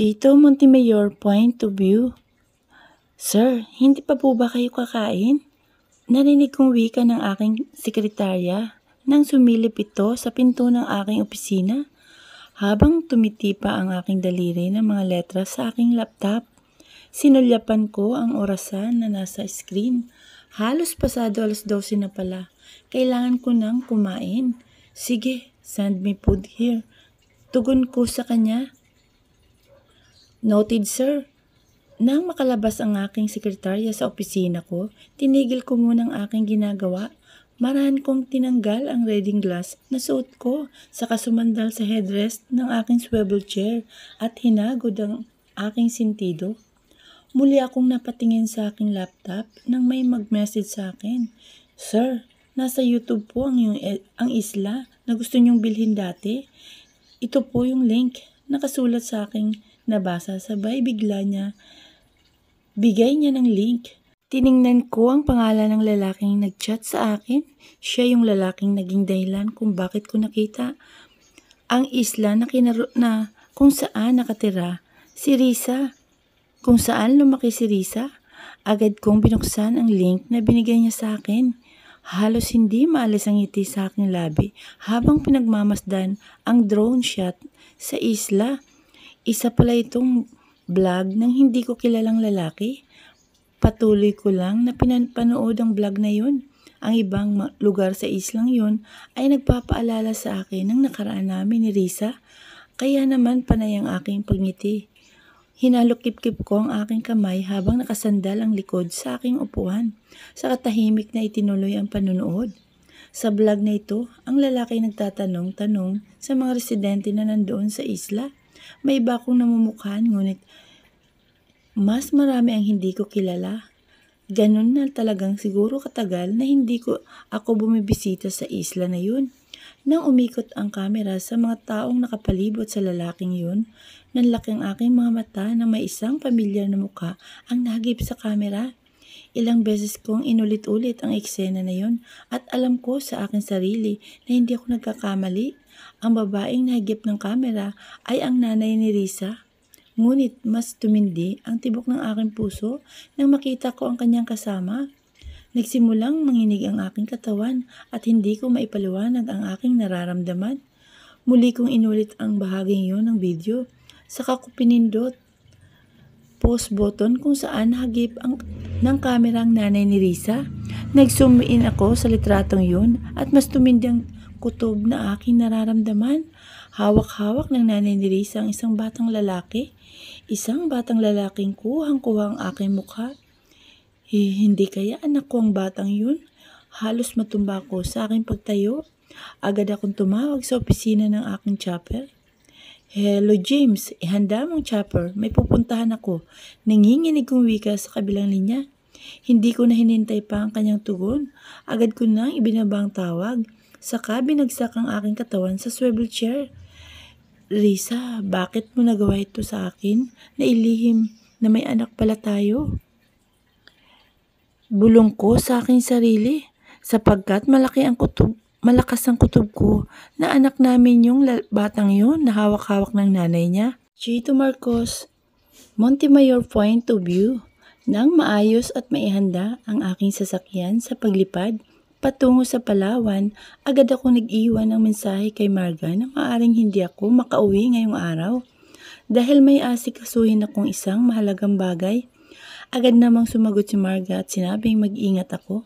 Chito Montemayor point of view. Sir, hindi pa po ba kayo kakain? Narinig kong wika ng aking sekretarya nang sumilip ito sa pinto ng aking opisina habang tumitipa ang aking daliri ng mga letra sa aking laptop. Sinulyapan ko ang orasan na nasa screen. Halos pasado 12:00 na pala. Kailangan ko nang kumain. Sige, send me food here. Tugon ko sa kanya. Noted, sir. Nang makalabas ang aking sekretarya sa opisina ko, tinigil ko muna ang aking ginagawa. Marahan kong tinanggal ang reading glass na suot ko sa kasumandal sa headrest ng aking swivel chair at hinagod ang aking sentido. Muli akong napatingin sa aking laptop nang may mag-message sa akin. Sir, nasa YouTube po ang isla na gusto niyong bilhin dati. Ito po yung link. Nakasulat sa aking nabasa, sabay bigay niya ng link. Tiningnan ko ang pangalan ng lalaking nag-chat sa akin. Siya yung lalaking naging dahilan kung bakit ko nakita ang isla na kung saan nakatira si Risa. Kung saan lumaki si Risa, agad kong binuksan ang link na binigay niya sa akin. Halos hindi maalis ang ngiti sa aking labi habang pinagmamasdan ang drone shot sa isla. Isa pala itong vlog ng hindi ko kilalang lalaki. Patuloy ko lang na pinapanood ang vlog na yun. Ang ibang lugar sa islang yun ay nagpapaalala sa akin ng nakaraan namin ni Risa. Kaya naman panay ang aking pagngiti. Hinalokip-kip ko ang aking kamay habang nakasandal ang likod sa aking upuan. Sa katahimik na itinuloy ang panunood. Sa vlog na ito, ang lalaki nagtatanong-tanong sa mga residente na nandoon sa isla. May iba akong namumukhaan ngunit mas marami ang hindi ko kilala. Ganun na talagang siguro katagal na hindi ako bumibisita sa isla na yun. Nang umikot ang kamera sa mga taong nakapalibot sa lalaking yun, nanlaki ang aking mga mata na may isang pamilyar na mukha ang nahagip sa kamera. Ilang beses kong inulit-ulit ang eksena na yun at alam ko sa aking sarili na hindi ako nagkakamali. Ang babaeng nahagip ng kamera ay ang nanay ni Risa. Ngunit mas tumindi ang tibok ng aking puso nang makita ko ang kanyang kasama. Nagsimulang manginig ang aking katawan at hindi ko maipaliwanag ang aking nararamdaman. Muli kong inulit ang bahaging yun ng video. Saka ko pinindot pause button kung saan nahagip ng kamera ang nanay ni Risa. Nag-zoom in ako sa litratong yun at mas tumindi ang kutob na aking nararamdaman. Hawak-hawak ng nanay ni Risa ang isang batang lalaki. Isang batang lalaking kuhang-kuha ang aking mukha. Hindi kaya anak ko ang batang yun? Halos matumba ko sa aking pagtayo. Agad akong tumawag sa opisina ng aking chopper. Hello James, ihanda mong chopper. May pupuntahan ako. Nanginginig kong wika sa kabilang linya. Hindi ko na hinintay pa ang kanyang tugon. Agad ko nang ibinaba ang tawag. Saka binagsak ang aking katawan sa swivel chair. Risa, bakit mo nagawa ito sa akin? Nailihim na may anak pala tayo. Bulong ko sa aking sarili sapagkat malakas ang kutob ko na anak namin yung batang yun na hawak-hawak ng nanay niya. Chito Marcos, Montemayor point of view. Nang maayos at maihanda ang aking sasakyan sa paglipad patungo sa Palawan, agad ako nag-iwan ng mensahe kay Marga na maaaring hindi ako makauwi ngayong araw. Dahil may asikasuhin akong isang mahalagang bagay, agad namang sumagot si Marga at sinabing mag-ingat ako.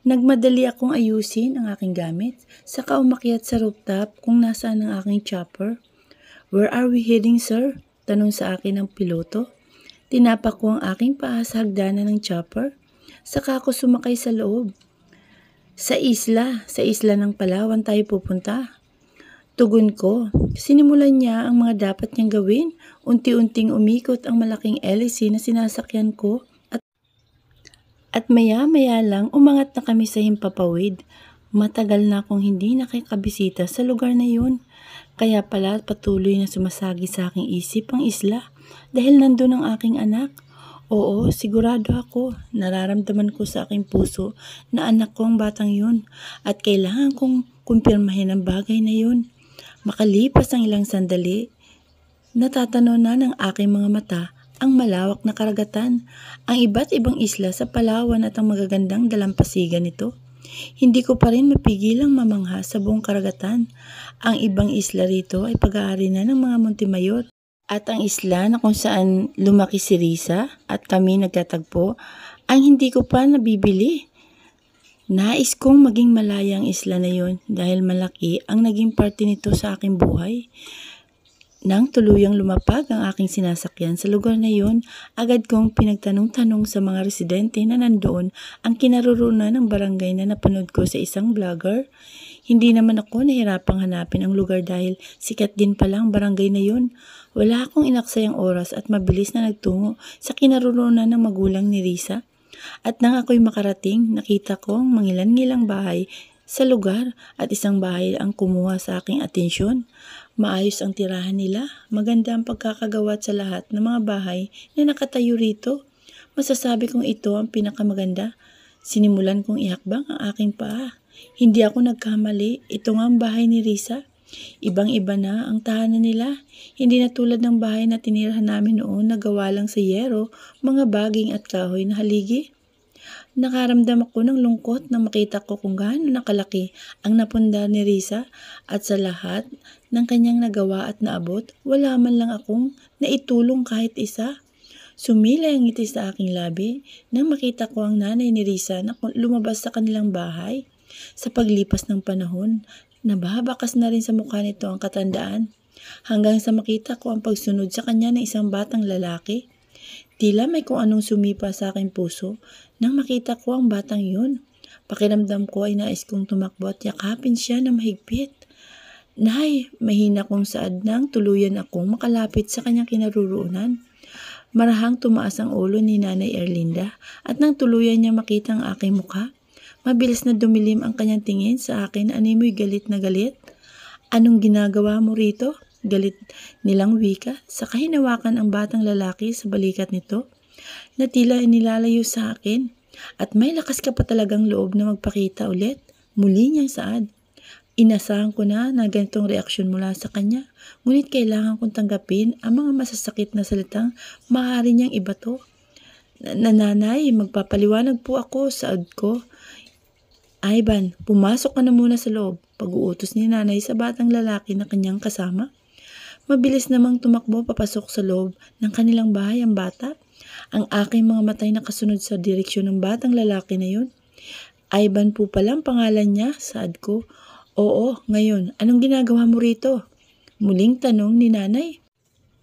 Nagmadali akong ayusin ang aking gamit, saka umakyat sa rooftop kung nasaan ang aking chopper. Where are we heading, sir? Tanong sa akin ng piloto. Tinapak ko ang aking paa sa hagdanan ng chopper, saka ako sumakay sa loob. Sa isla ng Palawan tayo pupunta. Tugon ko, sinimulan niya ang mga dapat niyang gawin. Unti-unting umikot ang malaking LEC na sinasakyan ko at maya-maya lang umangat na kami sa himpapawid. Matagal na akong hindi nakikabisita sa lugar na yun. Kaya pala patuloy na sumasagi sa aking isip ang isla dahil nandun ang aking anak. Oo, sigurado ako. Nararamdaman ko sa aking puso na anak ko ang batang yun at kailangan kong kumpirmahin ang bagay na yun. Makalipas ang ilang sandali, Natatanaw na ng aking mga mata ang malawak na karagatan, ang iba't ibang isla sa Palawan at ang magagandang dalampasigan nito. Hindi ko pa rin mapigilang mamangha sa buong karagatan. Ang ibang isla rito ay pag-aari na ng mga Montemayor. At ang isla na kung saan lumaki si Risa at kami nagtatagpo, ang hindi ko pa nabibili. Nais kong maging malaya ang isla na yon dahil malaki ang naging parte nito sa aking buhay. Nang tuluyang lumapag ang aking sinasakyan sa lugar na yon, agad kong pinagtanong-tanong sa mga residente na nandoon ang kinaroroonan ng barangay na napanood ko sa isang vlogger. Hindi naman ako nahirapang hanapin ang lugar dahil sikat din pala ang barangay na yon. Wala akong inaksayang oras at mabilis na nagtungo sa kinaroroonan ng magulang ni Risa. At nang ako'y makarating, nakita ko ang mangilan-ngilang bahay sa lugar at isang bahay ang kumuha sa aking atensyon. Maayos ang tirahan nila, maganda ang pagkakagawa sa lahat ng mga bahay na nakatayo rito. Masasabi kong ito ang pinakamaganda. Sinimulan kong ihakbang ang aking paa. Hindi ako nagkamali, ito nga ang bahay ni Risa. Ibang-iba na ang tahanan nila, hindi na tulad ng bahay na tinirahan namin noon na gawa lang sa yero, mga baging at kahoy na haligi. Nakaramdam ako ng lungkot nang makita ko kung gaano nakalaki ang napundar ni Risa at sa lahat ng kanyang nagawa at naabot, wala man lang akong naitulong kahit isa. Sumilay ang ngiti sa aking labi nang makita ko ang nanay ni Risa na lumabas sa kanilang bahay. Sa paglipas ng panahon, nababakas na rin sa mukha nito ang katandaan hanggang sa makita ko ang pagsunod sa kanya ng isang batang lalaki. Tila may kung anong sumipa sa aking puso nang makita ko ang batang yun. Pakiramdam ko ay nais kong tumakbo at yakapin siya na mahigpit. Nay, mahina kong saad nang tuluyan akong makalapit sa kanyang kinaroroonan. Marahang tumaas ang ulo ni Nanay Erlinda at nang tuluyan niya makita ang aking mukha, mabilis na dumilim ang kanyang tingin sa akin, animoy galit na galit. Anong ginagawa mo rito? Galit nilang wika, saka hinawakan ang batang lalaki sa balikat nito na tila inilalayo sa akin. At may lakas ka pa talagang loob na magpakita ulit. Muli niyang saad. Inasahan ko na ganitong reaksyon mula sa kanya, ngunit kailangan kong tanggapin ang mga masasakit na salitang maaari niyang ibato. Nanay, magpapaliwanag po ako, saad ko. Ivan, pumasok ka na muna sa loob, pag-uutos ni nanay sa batang lalaki na kanyang kasama. Mabilis namang tumakbo papasok sa loob ng kanilang bahay ang bata. Ang aking mga matay nakasunod sa direksyon ng batang lalaki na yun. Ivan po palang pangalan niya, saad ko. Oo, ngayon, anong ginagawa mo rito? Muling tanong ni nanay.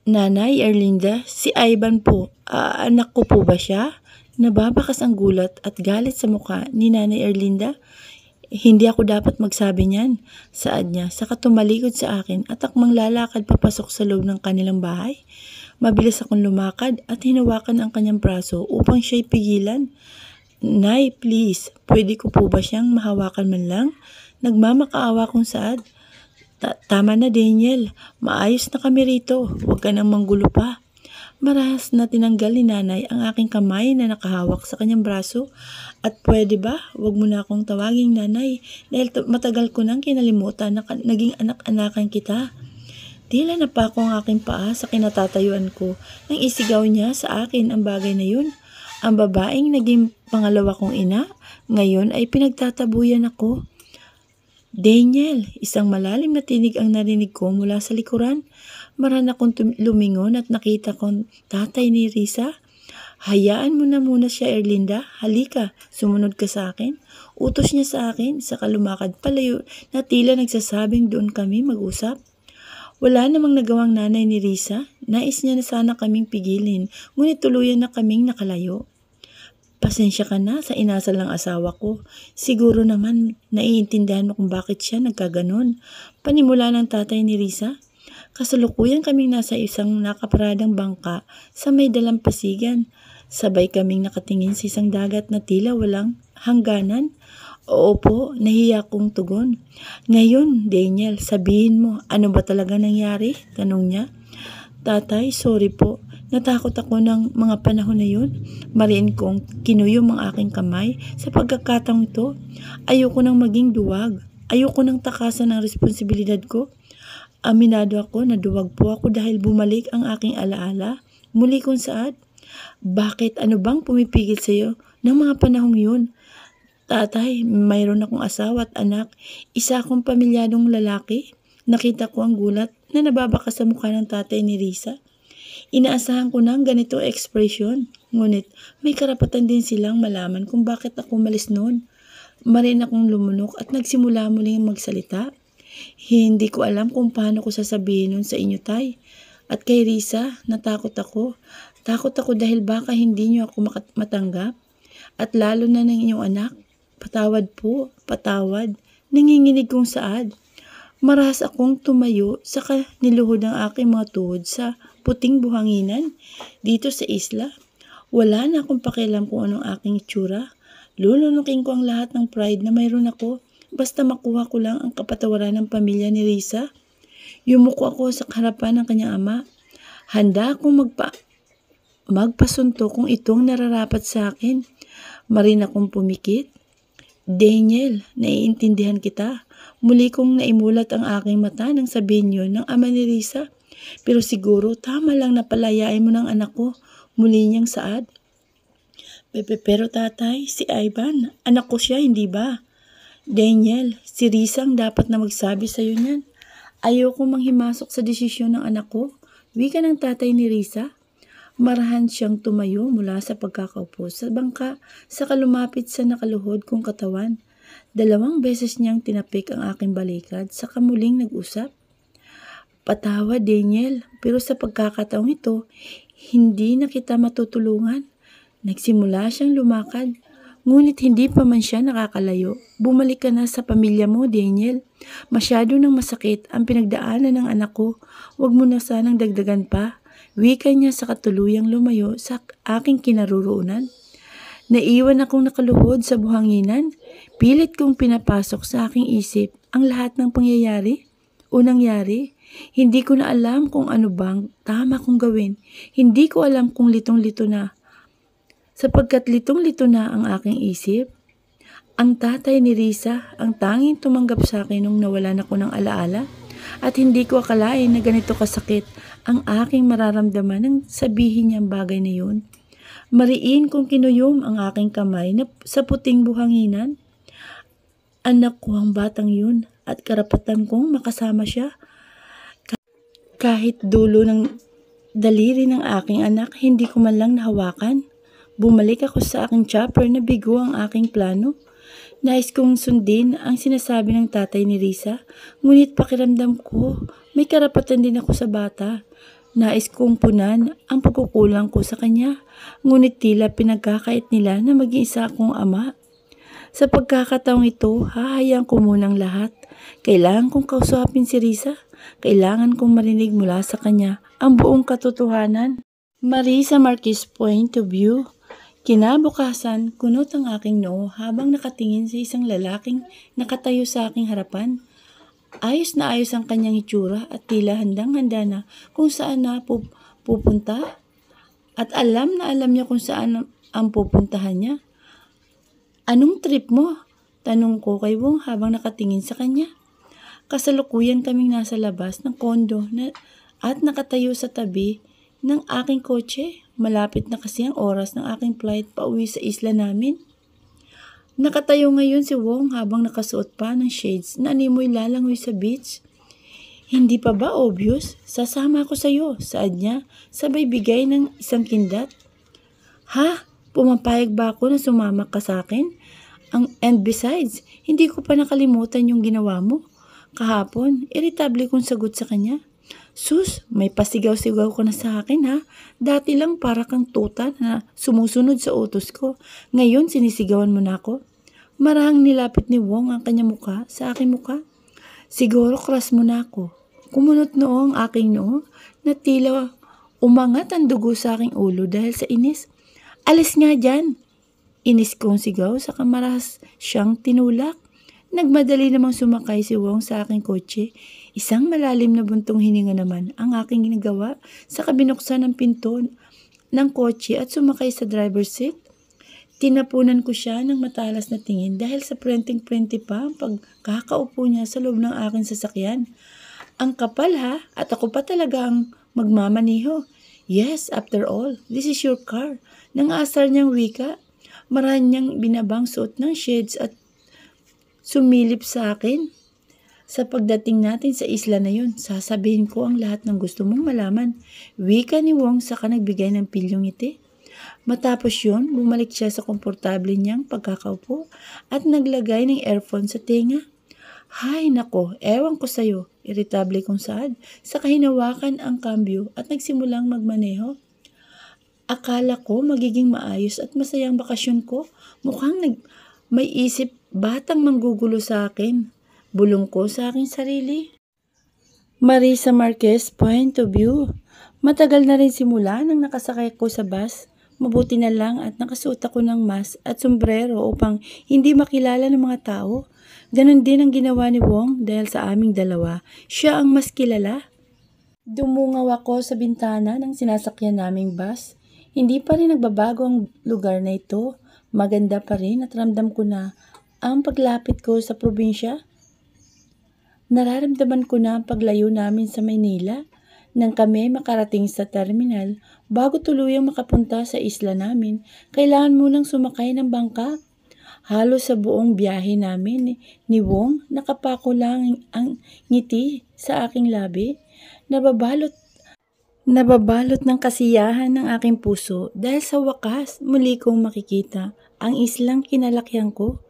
Nanay Erlinda, si Ivan po, anak ko po ba siya? Nababakas ang gulat at galit sa mukha ni Nanay Erlinda. Hindi ako dapat magsabi niyan, saad niya, saka tumalikod sa akin at akmang lalakad papasok sa loob ng kanilang bahay. Mabilis akong lumakad at hinawakan ang kanyang braso upang siya'y pigilan. Nay, please, pwede ko po ba siyang mahawakan man lang? Nagmamakaawa kong saad. Tama na Daniel, maayos na kami rito, huwag ka nang manggulo pa. Marahas na tinanggal ni nanay ang aking kamay na nakahawak sa kanyang braso. At pwede ba, wag mo na akong tawaging nanay dahil matagal ko nang kinalimutan na naging anak-anakan kita. Tila napako ang aking paa sa kinatatayuan ko nang isigaw niya sa akin ang bagay na yun. Ang babaeng naging pangalawa kong ina, ngayon ay pinagtatabuyan ako. Daniel, isang malalim na tinig ang narinig ko mula sa likuran. Maran akong lumingon at nakita kong tatay ni Risa. Hayaan mo na muna siya, Erlinda. Halika, sumunod ka sa akin. Utos niya sa akin, saka lumakad palayo na tila nagsasabing doon kami mag-usap. Wala namang nagawang nanay ni Risa. Nais niya na sana kaming pigilin, ngunit tuluyan na kaming nakalayo. Pasensya ka na sa inasal ng asawa ko. Siguro naman naiintindihan mo kung bakit siya nagkaganon. Panimula ng tatay ni Risa. Kasalukuyan kaming nasa isang nakaparadang bangka sa may dalampasigan. Sabay kaming nakatingin sa isang dagat na tila walang hangganan. Oo po, nahiya kong tugon. Ngayon, Daniel, sabihin mo, ano ba talaga nangyari? Tanong niya. Tatay, sorry po. Natakot ako ng mga panahon na yun. Mariin kong kinuyom ang aking kamay sa pagkakataong ito. Ayoko nang maging duwag. Ayoko nang takasan ang responsibilidad ko. Aminado ako na duwag po ako dahil bumalik ang aking alaala. Muli kong saad, bakit ano bang pumipigil sa iyo ng mga panahong yun? Tatay, mayroon akong asawa at anak, isa akong pamilyadong lalaki. Nakita ko ang gulat na nababaka sa mukha ng tatay ni Risa. Inaasahan ko ng ganito ekspresyon, ngunit may karapatan din silang malaman kung bakit ako malis noon. Marin akong lumunok at nagsimula muling magsalita. Hindi ko alam kung paano ko sasabihin nun sa inyo, tay. At kay Risa, natakot ako. Takot ako dahil baka hindi niyo ako matanggap. At lalo na ng inyong anak. Patawad po, patawad. Nanginginig kong saad. Marahas akong tumayo sa niluhod ng aking mga tuhod sa puting buhanginan dito sa isla. Wala na akong pakialam kung anong aking itsura. Lulunukin ko ang lahat ng pride na mayroon ako basta makuha ko lang ang kapatawaran ng pamilya ni Risa. Yumuko ako sa harapan ng kanyang ama. Handa akong magpasunto kung itong nararapat sa akin. Marin akong pumikit. Daniel, naiintindihan kita. Muli kong naimulat ang aking mata nang sabihin yun ng ama ni Risa. Pero siguro tama lang na palayain mo ng anak ko. Muli niyang saad. Pero tatay, si Ivan, anak ko siya, hindi ba? Daniel, si Risa ang dapat na magsabi sa iyo niyan. Ayoko manghimasok sa desisyon ng anak ko. Wika ng tatay ni Risa. Marahan siyang tumayo mula sa pagkakaupo sa bangka sa kalumapit sa nakaluhod kong katawan. 2 beses niyang tinapik ang aking balikat sa kamuling nag-usap. Patawad, Daniel, pero sa pagkakataong ito, hindi na kita matutulungan. Nagsimula siyang lumakad, ngunit hindi pa man siya nakakalayo. Bumalik ka na sa pamilya mo, Daniel. Masyado nang masakit ang pinagdaanan ng anak ko. Huwag mo na sanang dagdagan pa. Wika niya sa katuluyang lumayo sa aking kinaroroonan. Naiwan akong nakaluhod sa buhanginan. Pilit kong pinapasok sa aking isip ang lahat ng pangyayari o nangyari. Hindi ko na alam kung ano bang tama kong gawin. Hindi ko alam kung litong-lito na. Sapagkat litong-lito na ang aking isip, ang tatay ni Risa ang tanging tumanggap sa akin nung nawalan ako ng alaala. At hindi ko akalain na ganito kasakit ang aking mararamdaman nang sabihin niya ang bagay na yun. Mariin kong kinuyom ang aking kamay na sa puting buhanginan. Anak ko ang batang yun at karapatan kong makasama siya. Kahit dulo ng daliri ng aking anak, hindi ko man lang nahawakan. Bumalik ako sa aking chopper na bigo ang aking plano. Nais kong sundin ang sinasabi ng tatay ni Risa, ngunit pakiramdam ko, may karapatan din ako sa bata. Nais kong punan ang pagkukulang ko sa kanya, ngunit tila pinagkakait nila na mag-iisa akong ama. Sa pagkakataong ito, hahayaan ko munang lahat. Kailangan kong kausapin si Risa. Kailangan kong marinig mula sa kanya ang buong katotohanan. Marisa Marquez point of view. Kinabukasan, kunot ang aking noo habang nakatingin sa isang lalaking nakatayo sa aking harapan. Ayos na ayos ang kanyang itsura at tila handang-handa na kung saan na pupunta. At alam na alam niya kung saan ang pupuntahan niya. Anong trip mo? Tanong ko kay Wong habang nakatingin sa kanya. Kasalukuyan kaming nasa labas ng kondo at nakatayo sa tabi ng aking kotse. Malapit na kasi ang oras ng aking flight pauwi sa isla namin. Nakatayo ngayon si Wong habang nakasuot pa ng shades na animoy lalangoy sa beach. Hindi pa ba obvious? Sasama ako sa iyo, saad niya, sabay bigay ng isang kindat. Ha? Pumapayag ba ako na sumama ka sa akin? And besides, hindi ko pa nakalimutan yung ginawa mo. Kahapon, irritable kong sagot sa kanya. Sus, may pasigaw-sigaw ko na sa akin ha. Dati lang para kang tuta na sumusunod sa utos ko. Ngayon sinisigawan mo na ako. Marahang nilapit ni Wong ang kanya mukha sa aking mukha. Siguro crush mo na ako. Kumunot noo ang aking noo na tila umangat ang dugo sa aking ulo dahil sa inis. Alis nga dyan. Inis kong sigaw sa kamarahas siyang tinulak. Nagmadali namang sumakay si Wong sa aking kotse. Isang malalim na buntong hininga naman ang aking ginagawa sa kabinuksan ng pinto ng kotse at sumakay sa driver's seat. Tinapunan ko siya ng matalas na tingin dahil sa prenting-prente pa ang pagkakaupo niya sa loob ng aking sasakyan. Ang kapal ha, at ako pa talaga ang magmamaniho. Yes, after all, this is your car. Nang-asar niyang wika. Marahan niyang binabang suot ng shades at sumilip sa akin. Sa pagdating natin sa isla na yun, sasabihin ko ang lahat ng gusto mong malaman. Wika ni Wong saka nagbigay ng pilyong ngiti. Matapos yun, bumalik siya sa komportable niyang pagkakaupo at naglagay ng earphone sa tenga. Hay nako, ewan ko sa'yo, irritable kong saad, saka hinawakan ang kambyo at nagsimulang magmaneho. Akala ko magiging maayos at masayang bakasyon ko, mukhang may isip batang manggugulo sa akin. Bulong ko sa aking sarili. Marisa Marquez point of view. Matagal na rin simula nang nakasakay ko sa bus. Mabuti na lang at nakasuot ako ng mask at sombrero upang hindi makilala ng mga tao. Ganon din ang ginawa ni Wong dahil sa aming dalawa. Siya ang mas kilala. Dumungaw ako sa bintana ng sinasakyan naming bus. Hindi pa rin nagbabago ang lugar na ito. Maganda pa rin at ramdam ko na ang paglapit ko sa probinsya. Nararamdaman ko na ang paglayo namin sa Maynila nang kami makarating sa terminal. Bago tuluyang makapunta sa isla namin, kailangan munang sumakay ng bangka. Halos sa buong biyahe namin ni Wong, nakapako lang ang ngiti sa aking labi. Nababalot ng kasiyahan ng aking puso dahil sa wakas muli kong makikita ang islang kinalakyan ko.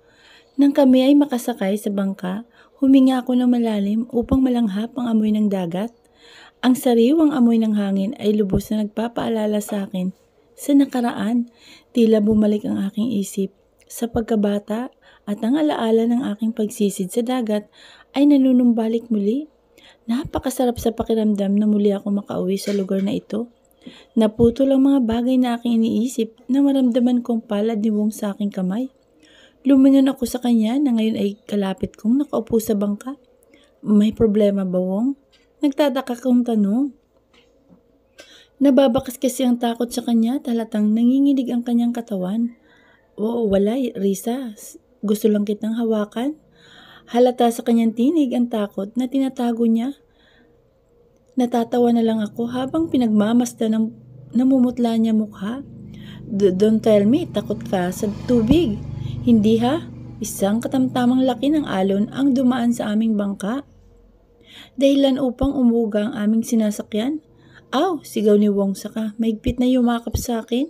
Nang kami ay makasakay sa bangka, huminga ako ng malalim upang malanghap ang amoy ng dagat. Ang sariwang amoy ng hangin ay lubos na nagpapaalala sa akin sa nakaraan. Tila bumalik ang aking isip sa pagkabata at ang alaala ng aking pagsisid sa dagat ay nanunumbalik muli. Napakasarap sa pakiramdam na muli ako makauwi sa lugar na ito. Naputol ang mga bagay na aking iniisip na maramdaman kong palad ni Wong sa aking kamay. Lumingon ako sa kanya na ngayon ay kalapit kong nakaupo sa bangka. May problema ba, Wong? Nagtataka kong tanong. Nababakas kasi ang takot sa kanya, talatang nanginginig ang kanyang katawan. Oo, wala, Risa. Gusto lang kitang hawakan. Halata sa kanyang tinig ang takot na tinatago niya. Natatawa na lang ako habang pinagmamasta ng namumutla niya mukha. Don't tell me, takot ka sa tubig. Hindi ha, isang katamtamang laki ng alon ang dumaan sa aming bangka. Dahilan upang umuga ang aming sinasakyan. Aw, sigaw ni Wong saka mahigpit na yumakap sa akin.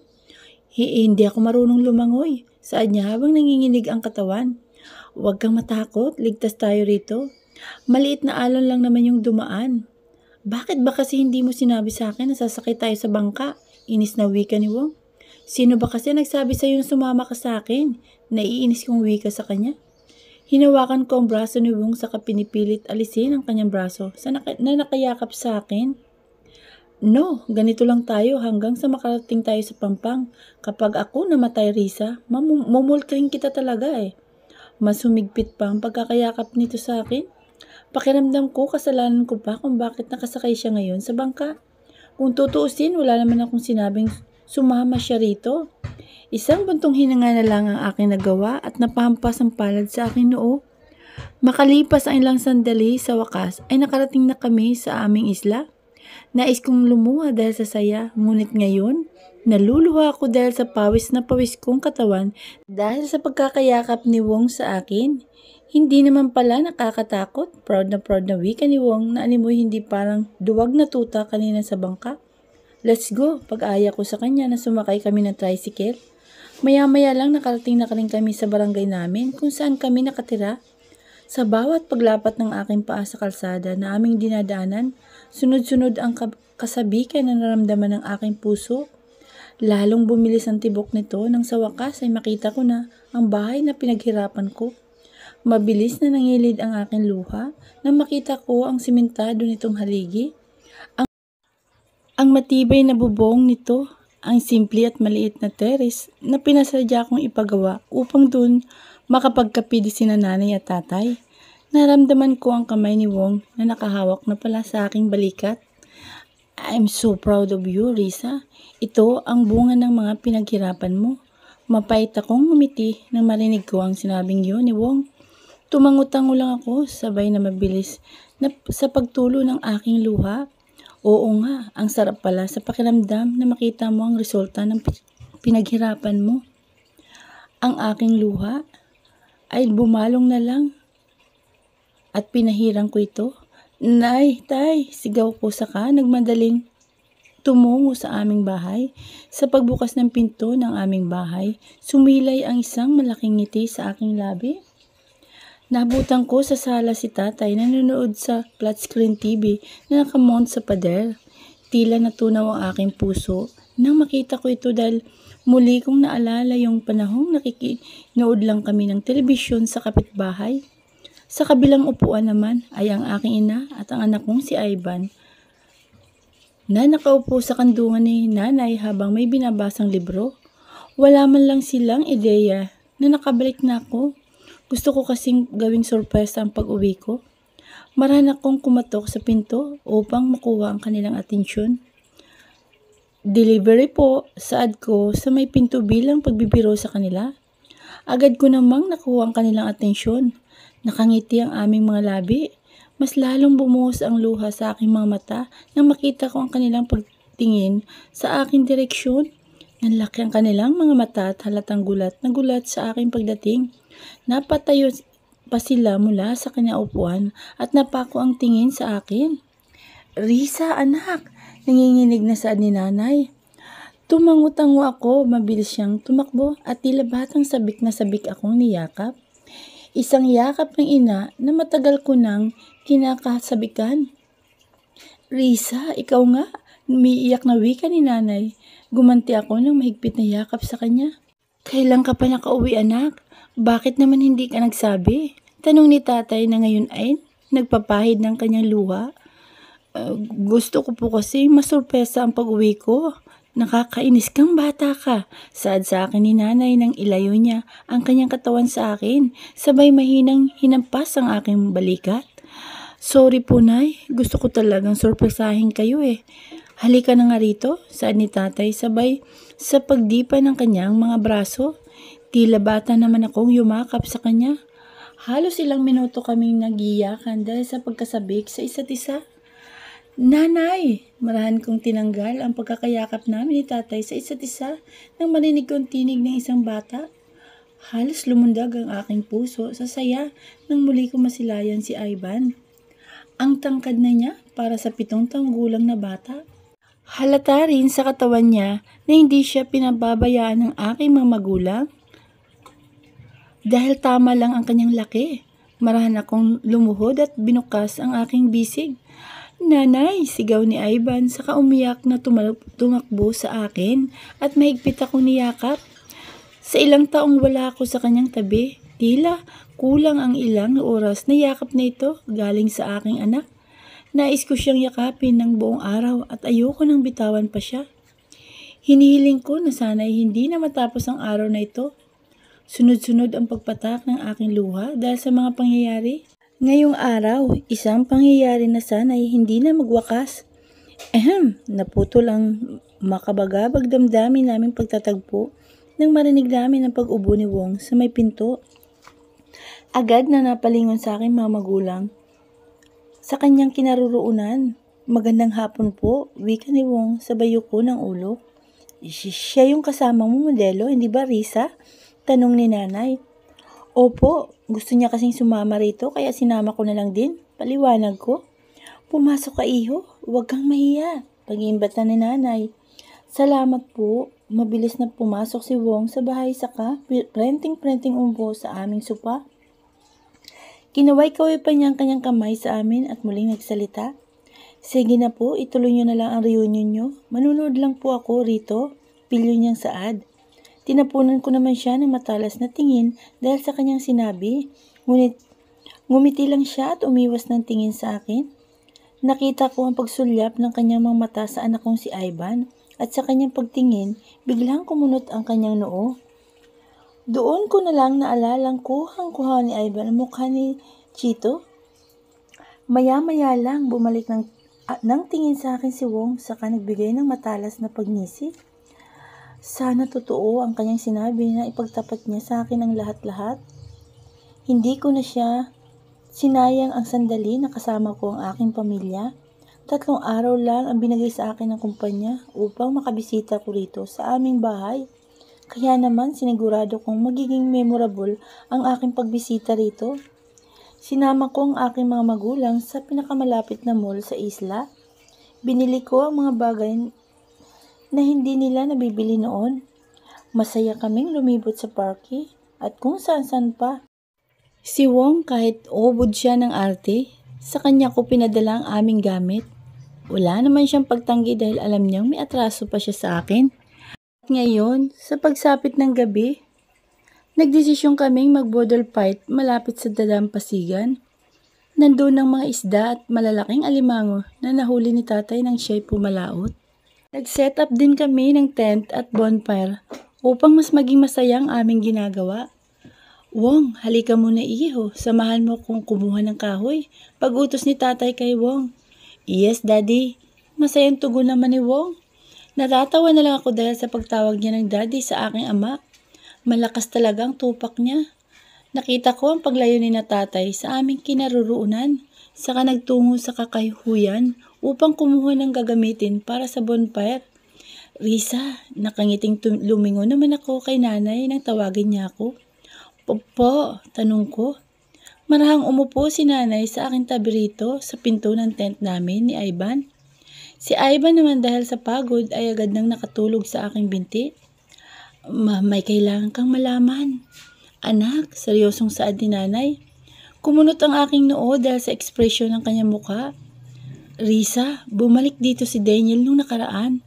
Hindi ako marunong lumangoy, saad niya habang nanginginig ang katawan. Huwag kang matakot, ligtas tayo rito. Maliit na alon lang naman yung dumaan. Bakit ba kasi hindi mo sinabi sa akin na sasakay tayo sa bangka? Inis na wika ni Wong. Sino ba kasi nagsabi sa'yo na sumama ka sa akin? Naiinis kong wika sa kanya. Hinawakan ko ang braso ni Wong saka pinipilit alisin ang kanyang braso na nakayakap sa akin. No, ganito lang tayo hanggang sa makarating tayo sa Pampang. Kapag ako namatay, Risa, mumultuhin kita talaga eh. Mas humigpit pa ang pagkakayakap nito sa akin. Pakiramdam ko kasalanan ko pa kung bakit nakasakay siya ngayon sa bangka. Kung tutuusin, wala naman akong sinabing sumama siya rito. Isang buntong hininga na lang ang aking nagawa at napampas ang palad sa aking noo. Makalipas ang ilang sandali sa wakas ay nakarating na kami sa aming isla. Nais kong lumuha dahil sa saya, ngunit ngayon, naluluha ako dahil sa pawis na pawis kong katawan dahil sa pagkakayakap ni Wong sa akin. Hindi naman pala nakakatakot, proud na wika ni Wong na animoy hindi parang duwag na tuta kanina sa bangka. Let's go, pag-aya ko sa kanya na sumakay kami ng tricycle. Maya-maya lang nakarating na kami sa barangay namin kung saan kami nakatira. Sa bawat paglapat ng aking paa sa kalsada na aming dinadaanan, sunod-sunod ang kasabikan na naramdaman ng aking puso. Lalong bumilis ang tibok nito nang sa wakas ay makita ko na ang bahay na pinaghirapan ko. Mabilis na nangilid ang aking luha nang makita ko ang simentado nitong haligi. Ang matibay na bubong nito, ang simple at maliit na terrace na pinasadya kong ipagawa upang doon makapagkape sina nanay at tatay. Naramdaman ko ang kamay ni Wong na nakahawak na pala sa aking balikat. I'm so proud of you, Risa. Ito ang bunga ng mga pinaghirapan mo. Mapait akong ngumiti nang marinig ko ang sinabing yun ni Wong. Tumango-tango lang ako, sabay na mabilis na sa pagtulo ng aking luha. Oo nga, ang sarap pala sa pakiramdam na makita mo ang resulta ng pinaghirapan mo. Ang aking luha ay bumalong na lang at pinahirang ko ito. Nay, tay, sigaw ko saka nagmadaling tumungo sa aming bahay. Sa pagbukas ng pinto ng aming bahay, sumilay ang isang malaking ngiti sa aking labi. Nabutan ko sa sala si tatay na nanonood sa flat screen TV na nakamount sa pader. Tila natunaw ang aking puso nang makita ko ito dahil muli kong naalala yung panahong nakikinood lang kami ng telebisyon sa kapitbahay. Sa kabilang upuan naman ay ang aking ina at ang anak kong si Ivan na nakaupo sa kandungan ni nanay habang may binabasang libro. Wala man lang silang ideya na nakabalik na ako. Gusto ko kasing gawing sorpresa ang pag-uwi ko. Marahan akong kumatok sa pinto upang makuha ang kanilang atensyon. Delivery po, saad ko sa may pinto bilang pagbibiro sa kanila. Agad ko namang nakuha ang kanilang atensyon. Nakangiti ang aming mga labi. Mas lalong bumuhos ang luha sa aking mga mata nang makita ko ang kanilang pagtingin sa aking direksyon. Nanlaki ang kanilang mga mata at halatang gulat na gulat sa aking pagdating. Napatayo pa sila mula sa kanyang upuan at napako ang tingin sa akin. Risa, anak, nanginginig na saad ni nanay. Tumango-tango ako, mabilis siyang tumakbo at tila batang sabik na sabik akong niyakap. Isang yakap ng ina na matagal ko nang kinakasabikan. Risa, ikaw nga, umiiyak na wika ni nanay. Gumanti ako ng mahigpit na yakap sa kanya. Kailan ka pa nakauwi, anak? Bakit naman hindi ka nagsabi? Tanong ni tatay na ngayon ay nagpapahid ng kanyang luha. Gusto ko po kasi masurpresa ang pag-uwi ko. Nakakainis kang bata ka. Saad sa akin ni nanay nang ilayo niya ang kanyang katawan sa akin. Sabay mahinang hinampas ang aking balikat. Sorry po, nay. Gusto ko talagang surpresahin kayo eh. Halika na nga rito, saad ni tatay sabay sa pagdipa ng kanyang mga braso. Tila bata naman akong yumakap sa kanya. Halos ilang minuto kaming nagiyakan dahil sa pagkasabik sa isa't isa. Nanay! Marahan kong tinanggal ang pagkakayakap namin ni tatay sa isa't isa nang marinig kong tinig ng isang bata. Halos lumundag ang aking puso sa saya nang muli ko masilayan si Ivan. Ang tangkad na niya para sa 7 taong gulang na bata. Halata rin sa katawan niya na hindi siya pinababayaan ng aking mga magulang. Dahil tama lang ang kanyang laki, marahan akong lumuhod at binukas ang aking bisig. Nanay, sigaw ni Ivan saka umiyak na tumakbo sa akin at mahigpit akong niyakap. Sa ilang taong wala ako sa kanyang tabi, tila kulang ang ilang oras na yakap na ito galing sa aking anak. Nais ko siyang yakapin ng buong araw at ayoko nang bitawan pa siya. Hinihiling ko na sana'y hindi na matapos ang araw na ito. Sunod-sunod ang pagpatak ng aking luha dahil sa mga pangyayari. Ngayong araw, isang pangyayari na sana'y hindi na magwakas. Naputol ang makabagabag damdamin naming pagtatagpo nang marinig namin ang pag-ubo ni Wong sa may pinto. Agad na napalingon sa akin mga magulang. Sa kanyang kinaroroonan, magandang hapon po, wika ni Wong sa bayo ko ng ulo. Siya yung kasama mo modelo, hindi ba Risa? Tanong ni nanay. Opo, gusto niya kasing sumama rito kaya sinama ko na lang din. Paliwanag ko. Pumasok ka iho, huwag kang mahiya. Pag-iimbatan ni nanay. Salamat po. Mabilis na pumasok si Wong sa bahay saka prenting-prenting umbo sa aming sopa. Kinaway-kaway pa niya ang kanyang kamay sa amin at muling nagsalita. Sige na po, ituloy niyo na lang ang reunion niyo. Manunood lang po ako rito. Pilyo niyang saad. Tinapunan ko naman siya ng matalas na tingin dahil sa kanyang sinabi. Ngunit ngumiti lang siya at umiwas ng tingin sa akin. Nakita ko ang pagsulyap ng kanyang mga mata sa anak kong si Ivan at sa kanyang pagtingin, biglang kumunot ang kanyang noo. Doon ko na lang naalalang kuhang-kuha ni Ivan ang mukha ni Chito. Maya-maya lang bumalik ng tingin sa akin si Wong saka nagbigay ng matalas na pagnisi. Sana totoo ang kanyang sinabi na ipagtapat niya sa akin ang lahat-lahat. Hindi ko na siya sinayang ang sandali na kasama ko ang aking pamilya. 3 araw lang ang binigay sa akin ng kumpanya upang makabisita ko rito sa aming bahay. Kaya naman sinigurado kong magiging memorable ang aking pagbisita rito. Sinama ko ang aking mga magulang sa pinakamalapit na mall sa isla. Binili ko ang mga bagay na hindi nila nabibili noon. Masaya kaming lumibot sa parke at kung saan-saan pa. Si Wong kahit ubod siya ng arte, sa kanya ko pinadala ang aming gamit. Wala naman siyang pagtanggi dahil alam niyang may atraso pa siya sa akin. At ngayon, sa pagsapit ng gabi, nagdesisyon kaming mag-bodle fight malapit sa dalampasigan. Nandun ang mga isda at malalaking alimango na nahuli ni tatay nang siya'y pumalaot. Nag-set up din kami ng tent at bonfire upang mas maging masaya ang aming ginagawa. Wong, halika muna iho, samahan mo kong kumuha ng kahoy. Pag-utos ni tatay kay Wong. Yes, daddy. Masayang tugon naman ni Wong. Natatawa na lang ako dahil sa pagtawag niya ng daddy sa aking ama. Malakas talagang tupak niya. Nakita ko ang paglayo ni na tatay sa aming kinaroroonan. Saka nagtungo sa kakayhuyan upang kumuha ng gagamitin para sa bonfire. Risa, nakangiting lumingon naman ako kay nanay nang tawagin niya ako. Po, tanong ko. Marahang umupo si nanay sa aking tabi rito sa pinto ng tent namin ni Ivan. Si Ivan naman dahil sa pagod ay agad nang nakatulog sa aking binti. May kailangan kang malaman. Anak, seryosong saad ni nanay. Kumunot ang aking noo dahil sa ekspresyon ng kanyang mukha. Risa, bumalik dito si Daniel nung nakaraan.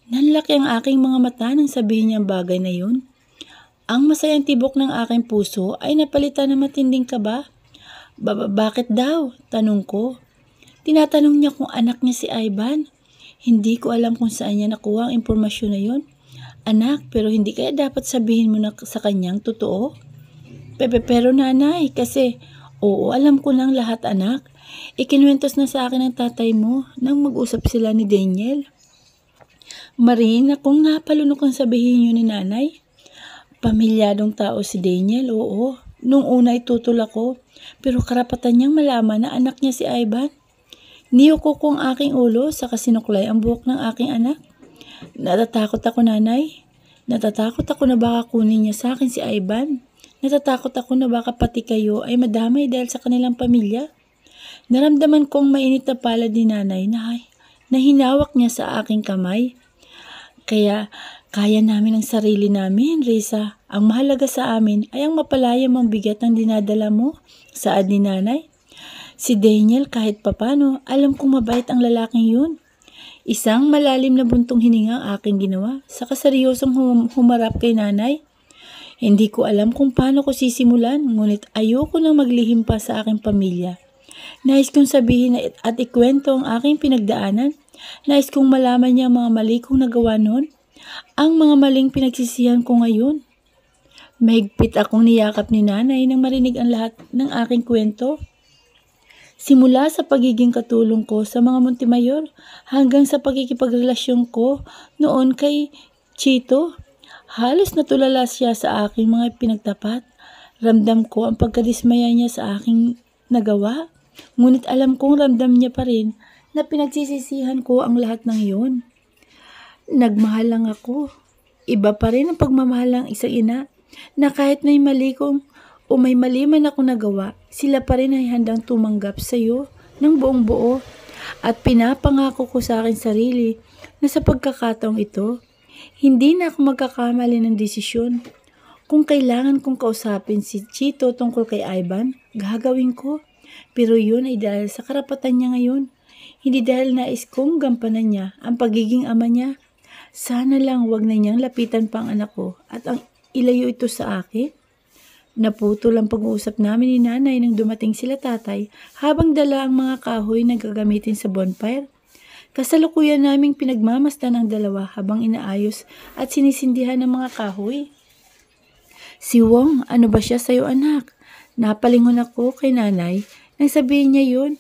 Nanlaki ang aking mga mata nang sabihin niya ang bagay na yun. Ang masayang tibok ng aking puso ay napalitan ng matinding kaba. Bakit daw? Tanong ko. Tinatanong niya kung anak niya si Ivan. Hindi ko alam kung saan niya nakuha ang impormasyon na yun. Anak, pero hindi kaya dapat sabihin mo na sa kanyang totoo? Pero nanay, kasi oo, alam ko nang lahat anak. Ikinuwentos na sa akin ng tatay mo nang mag-usap sila ni Daniel. Marina, kung napalunok ang sabihin yun ni nanay. Pamilyadong tao si Daniel, oo. Nung una ay tutol ako, pero karapatan niyang malaman na anak niya si Ivan. Niyuko ko ang aking ulo sa kasinuklay ang buhok ng aking anak. Natatakot ako nanay. Natatakot ako na baka kunin niya sa akin si Ivan. Natatakot ako na baka pati kayo ay madamay dahil sa kanilang pamilya. Naramdaman kong mainit na palad ni nanay na hinawak niya sa aking kamay. Kaya namin ang sarili namin, Risa. Ang mahalaga sa amin ay ang mapalaya mong bigat ng dinadala mo, saad ni nanay. Si Daniel kahit papano, alam kong mabait ang lalaking yun. Isang malalim na buntong hininga ang aking ginawa, saka seryosong humarap kay nanay. Hindi ko alam kung paano ko sisimulan, ngunit ayoko nang maglihim pa sa aking pamilya. Nais kong sabihin at ikwento ang aking pinagdaanan. Nais kong malaman niya ang mga mali kong nagawa noon. Ang mga maling pinagsisihan ko ngayon. Mahigpit akong niyakap ni nanay nang marinig ang lahat ng aking kwento. Simula sa pagiging katulong ko sa mga Montemayor hanggang sa pagkikipagrelasyon ko noon kay Chito. Halos natulala siya sa aking mga pinagtapat. Ramdam ko ang pagkadismaya niya sa aking nagawa. Ngunit alam kong ramdam niya pa rin na pinagsisisihan ko ang lahat ng iyon. Nagmahal lang ako. Iba pa rin ang pagmamahal ng isang ina na kahit may mali man ako nagawa, sila pa rin ay handang tumanggap sa iyo ng buong buo. At pinapangako ko sa akin sarili na sa pagkakataong ito, hindi na ako magkakamali ng desisyon. Kung kailangan kong kausapin si Chito tungkol kay Ivan, gagawin ko. Pero yun ay dahil sa karapatan niya ngayon. Hindi dahil nais kong gampanan niya ang pagiging ama niya. Sana lang wag na niyang lapitan pa ang anak ko at ang ilayo ito sa akin. Naputol ang pag-uusap namin ni nanay nang dumating sila tatay habang dala ang mga kahoy na gagamitin sa bonfire. Kasalukuyan naming pinagmamasdan ang dalawa habang inaayos at sinisindihan ng mga kahoy. Si Wong, ano ba siya sa'yo anak? Napalingon ako kay nanay nang sabihin niya yun.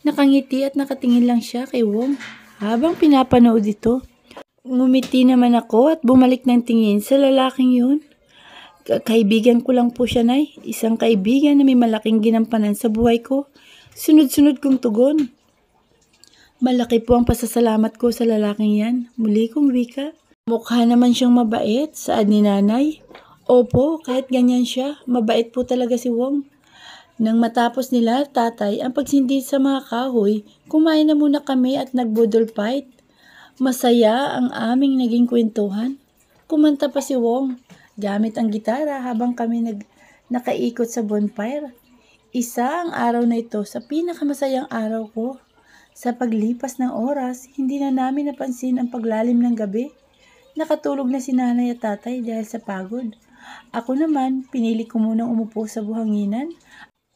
Nakangiti at nakatingin lang siya kay Wong habang pinapanood ito. Ngumiti naman ako at bumalik ng tingin sa lalaking yun. Kaibigan ko lang po siya, Nay. Isang kaibigan na may malaking ginampanan sa buhay ko. Sunod-sunod kong tugon. Malaki po ang pasasalamat ko sa lalaking yan. Muli kong wika. Mukha naman siyang mabait, saad ni Nanay. Opo, kahit ganyan siya, mabait po talaga si Wong. Nang matapos nila, tatay, ang pagsindi sa mga kahoy, kumain na muna kami at nagbudol fight. Masaya ang aming naging kwentuhan. Kumanta pa si Wong, gamit ang gitara habang kami nakaikot sa bonfire. Isa ang araw na ito sa pinakamasayang araw ko. Sa paglipas ng oras, hindi na namin napansin ang paglalim ng gabi. Nakatulog na si Nanay at Tatay dahil sa pagod. Ako naman, pinili ko munang umupo sa buhanginan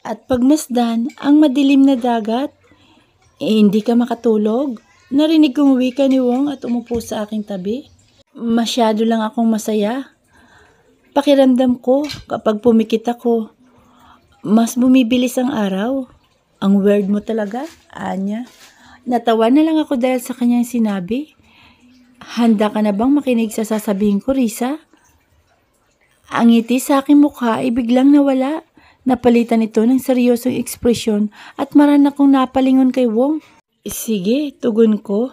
at pagmasdan ang madilim na dagat. Hindi ka makatulog? Narinig kong wika ni Wong at umupo sa aking tabi. Masyado lang akong masaya. Pakiramdam ko kapag pumikit ako, mas bumibilis ang araw. Ang weird mo talaga, Anya. Natawa na lang ako dahil sa kanyang sinabi. Handa ka na bang makinig sa sasabihin ko, Risa? Ang ngiti sa aking mukha ay biglang nawala. Napalitan ito ng seryosong ekspresyon at maran akong napalingon kay Wong. Sige, tugon ko.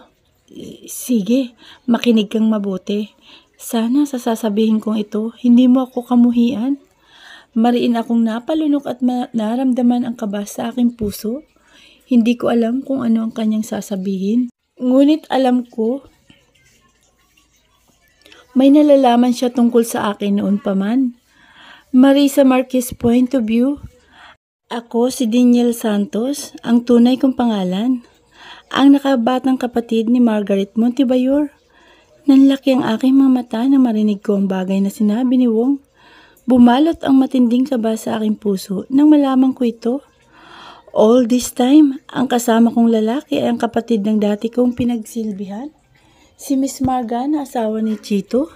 Sige, makinig kang mabuti. Sana sa sasabihin kong ito, hindi mo ako kamuhian. Mariin akong napalunok at naramdaman ang kaba sa aking puso. Hindi ko alam kung ano ang kanyang sasabihin. Ngunit alam ko, may nalalaman siya tungkol sa akin noon pa man. Marisa Marquez point of view. Ako si Daniel Santos, ang tunay kong pangalan. Ang nakabatang kapatid ni Margaret Montebayor. Nanlaki ang aking mga mata nang marinig ko ang bagay na sinabi ni Wong. Bumalot ang matinding kaba sa aking puso nang malaman ko ito. All this time, ang kasama kong lalaki ay ang kapatid ng dati kong pinagsilbihan. Si Miss Marga na asawa ni Chito.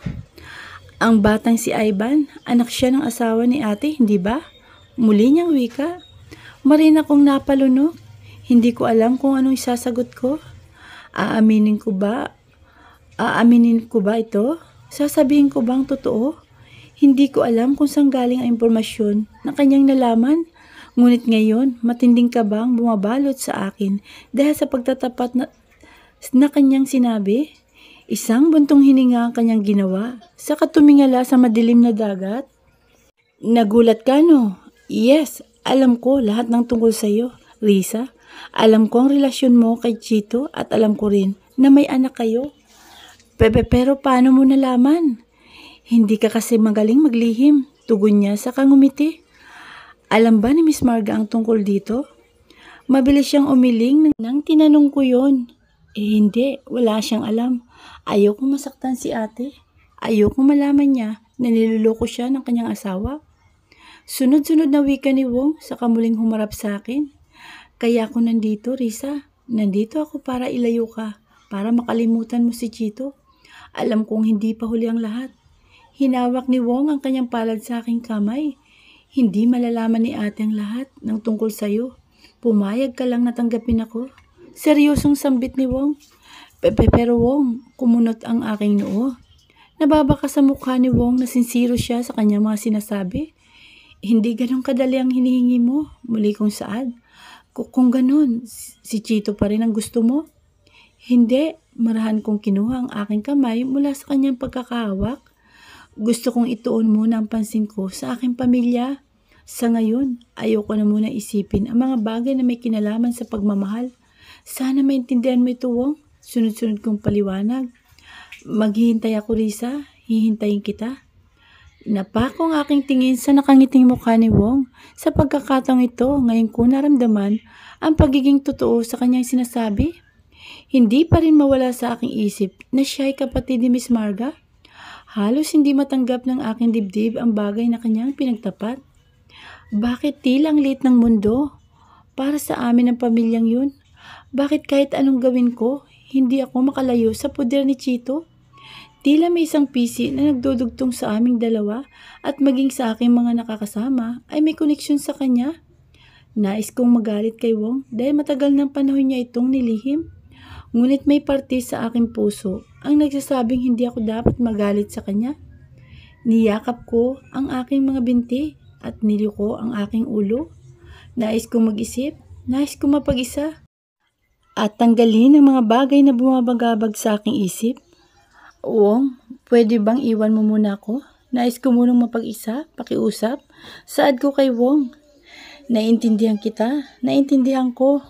Ang batang si Ivan, anak siya ng asawa ni ate, hindi ba? Muli niyang wika. Marina kong napalunok. Hindi ko alam kung anong isasagot ko. Aaminin ko ba ito? Sasabihin ko bang totoo? Hindi ko alam kung saan galing ang impormasyon na kanyang nalaman. Ngunit ngayon, matinding kabang bumabalot sa akin dahil sa pagtatapat na kanyang sinabi. Isang buntong hininga ang kanyang ginawa sa katumingala sa madilim na dagat. Nagulat ka, no? Yes, alam ko lahat ng tungkol sa iyo, Risa. Alam ko ang relasyon mo kay Chito at alam ko rin na may anak kayo. Pero paano mo nalaman? Hindi ka kasi magaling maglihim, tugon niya sa kangumiti. Alam ba ni Miss Marga ang tungkol dito? Mabilis siyang umiling nang tinanong ko yon. Hindi, wala siyang alam. Ayoko masaktan si ate. Ayoko malaman niya na niloloko siya ng kanyang asawa. Sunod-sunod na wika ni Wong sa kamuling humarap sa akin. Kaya ako nandito, Risa. Nandito ako para ilayo ka, para makalimutan mo si Chito. Alam kong hindi pa huli ang lahat. Hinawak ni Wong ang kanyang palad sa aking kamay. Hindi malalaman ni ate ang lahat ng tungkol sa'yo. Pumayag ka lang na tanggapin ako. Seryosong sambit ni Wong. Pero Wong, kumunot ang aking noo. Nababa ka sa mukha ni Wong na sincero siya sa kanyang mga sinasabi. Hindi ganun kadali ang hinihingi mo, muli kong saad. Kung ganun, si Chito pa rin ang gusto mo? Hindi, marahan kong kinuha ang aking kamay mula sa kanyang pagkakahawak. Gusto kong ituon muna ang pansin ko sa aking pamilya. Sa ngayon, ayoko na muna isipin ang mga bagay na may kinalaman sa pagmamahal. Sana maintindihan mo ito, Wong. Sunod-sunod kong paliwanag. Maghihintay ako, Risa. Hihintayin kita. Napako ang aking tingin sa nakangiting mukha ni Wong. Sa pagkakataong ito, ngayon ko naramdaman ang pagiging totoo sa kanyang sinasabi. Hindi pa rin mawala sa aking isip na siya ay kapatid ni Miss Marga. Halos hindi matanggap ng aking dibdib ang bagay na kanyang pinagtapat. Bakit tilang liit ng mundo? Para sa amin ang pamilyang yun. Bakit kahit anong gawin ko, hindi ako makalayo sa poder ni Chito? Tila may isang pisi na nagdudugtong sa aming dalawa at maging sa aking mga nakakasama ay may koneksyon sa kanya. Nais kong magalit kay Wong dahil matagal ng panahon niya itong nilihim. Ngunit may parte sa aking puso ang nagsasabing hindi ako dapat magalit sa kanya. Niyakap ko ang aking mga binti at niliko ang aking ulo. Nais kong mag-isip, nais kong mapag-isa. At tanggalin ang mga bagay na bumabagabag sa aking isip. Wong, pwede bang iwan mo muna ako? Nais ko munang mapag-isa, pakiusap. Saad ko kay Wong. Naintindihan kita, naintindihan ko.